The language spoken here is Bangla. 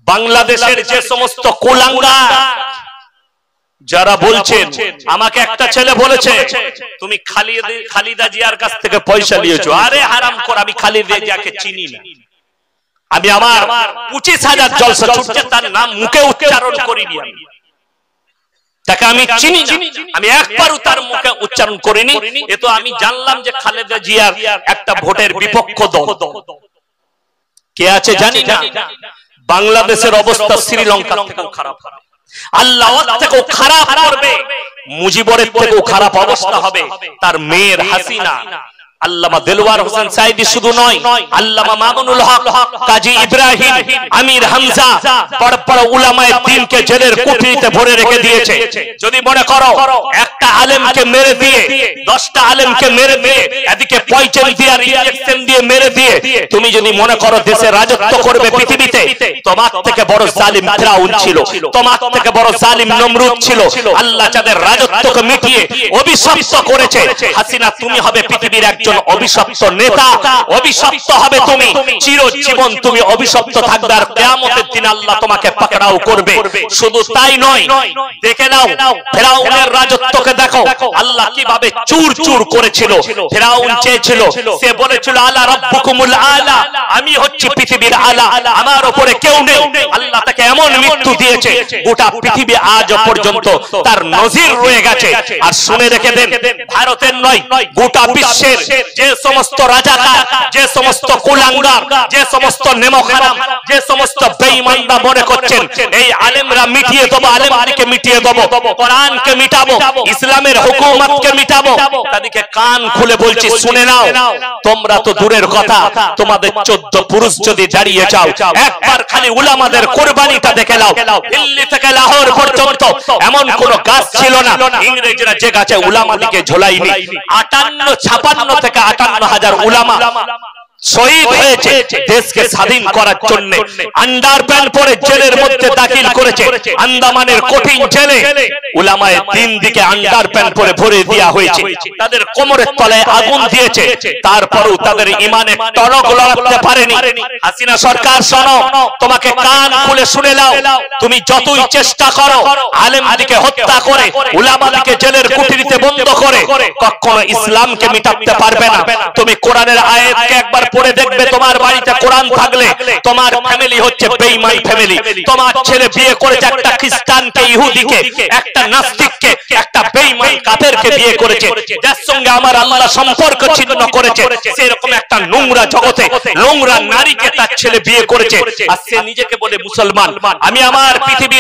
বাংলাদেশের যে সমস্ত কুলাঙ্গার যারা বলছেন, আমাকে একটা ছেলে বলেছে তুমি খালিদা জিয়ার কাছ থেকে পয়সা নিয়েছো। আরে হারামখোর, আমি খালিদা জিয়াকে চিনি না। আমি আমার 25,000 জলসা ছুটছে, তার নাম মুখে উচ্চারণ করিনি। তাকে আমি চিনি না, আমি একবারও তার মুখে উচ্চারণ করিনি। এ তো আমি জানলাম যে খালেদা জিয়ার একটা ভোটের বিপক্ষ দল কে আছে জানি না। বাংলাদেশের অবস্থা শ্রীলঙ্কা থেকেও খারাপ, আল্লাহ থেকেও খারাপ করবে, মুজিবরের থেকেও খারাপ অবস্থা হবে তার মেয়ের হাসিনা। আল্লামা দেলওয়ার হোসেন সাইদি শুধু নয়, আল্লামা মামুনুল হক, কাজী ইব্রাহিম, আমির হামজা, বড় বড় উলামায়ে দ্বীনকে জেলের কুঠরিতে ভরে রেখে দিয়েছে। যদি মনে করো একটা আলেমকে মেরে দিয়ে 10টা আলেমকে মেরে দিয়ে এদিকে পয়জন দিয়ে আর ইনজেকশন দিয়ে মেরে দিয়ে তুমি যদি মনে করো দেশে রাজত্ব করবে পৃথিবীতে, তোমার থেকে বড় জালিম ফিরাউন ছিল, তোমার থেকে বড় জালিম নমরুদ ছিল। আল্লাহ যাদের রাজত্বকে মিটিয়ে অভিশপ্ত করেছে, হাসিনা তুমি হবে পৃথিবীর একজন অভিশপ্ত নেতা, অভিশপ্ত হবে তুমি, চিরজীবন তুমি অভিশপ্ত থাকবে। আর কিয়ামতের দিন আল্লাহ তোমাকে পাকড়াও করবে। শুধু তাই নয়, দেখে নাও ফিরাউনের রাজত্বকে দেখো, আল্লাহ কিভাবে চুর চুর করেছিল। ফিরাউন চেয়েছিল, সে বলেছিল আলা রাব্বুকুমুল আলা, আমি হচ্ছি পৃথিবীর আলা, আমার উপরে কেউ নেই। আল্লাহ তাকে এমন মৃত্যু দিয়েছে, গোটা পৃথিবী আজ পর্যন্ত তার নজির রয়ে গেছে। আর শুনে রেখে দেন, ভারতের নয়, গোটা বিশ্বের যে সমস্ত রাজাকার, যে সমস্ত কুলাঙ্গার, যে সমস্ত নেমখারাম, যে সমস্ত বেঈমানরা মনে করছেন এই আলেমরা মিটিয়ে দেবো, আলেমদেরকে মিটিয়ে দেবো, কোরআনকে মিটাবো, ইসলামের হুকুমতকে মিটাবো, তাদেরকে কান খুলে বলছি শুনে নাও, তোমরা তো দূরের কথা, তোমাদের 14 পুরুষ যদি দাঁড়িয়ে যাও, একবার খালি উলামাদের কুরবানিটা দেখে নাও। দিল্লি থেকে লাহোর পর্যন্ত এমন কোন গাছ ছিল না ইংরেজরা যে গাছে উলামাদেরকে ঝোলাইনি। 56 থেকে 58,000 উলামা শহীদ হয়েছে দেশকে স্বাধীন করার জন্য। আন্ডারপ্যান্ট পরে জেলের মধ্যে দাখিল করেছে, আন্দামানের কঠিন জেলে উলামায়ে দ্বীন দিকে আন্ডারপ্যান্ট পরে ভরে দেওয়া হয়েছে, তাদের কোমরের তলায় আগুন দিয়েছে, তারপরেও তাদের ইমানে টনক লড়াতে পারেনি। হাসিনা সরকার শোনো, তোমাকে কান খুলে শুনে নাও, তুমি যতই চেষ্টা করো আলেমদিকে হত্যা করে, উলামাদিকে জেলের কুঠরিতে বন্ধ করে, কখনো ইসলামকে মিটাতে পারবে না। তুমি কোরআনের আয়াতকে একবার পড়ে দেখবে, তোমার বাড়িতে কোরআন থাকলে তোমার ফ্যামিলি হচ্ছে বেঈমান ফ্যামিলি। তোমার ছেলে বিয়ে করেছে একটা খ্রিস্টানকে, ইহুদিকে, একটা নাস্তিককে, একটা বেঈমান কাফেরকে বিয়ে করেছে, যার সঙ্গে আমার আল্লাহ সম্পর্ক ছিন্ন করেছে। সেরকম একটা নোংরা জগতে নোংরা নারীকে তার ছেলে বিয়ে করেছে, আর সে নিজেকে বলে মুসলমান। আমি আমার পৃথিবীর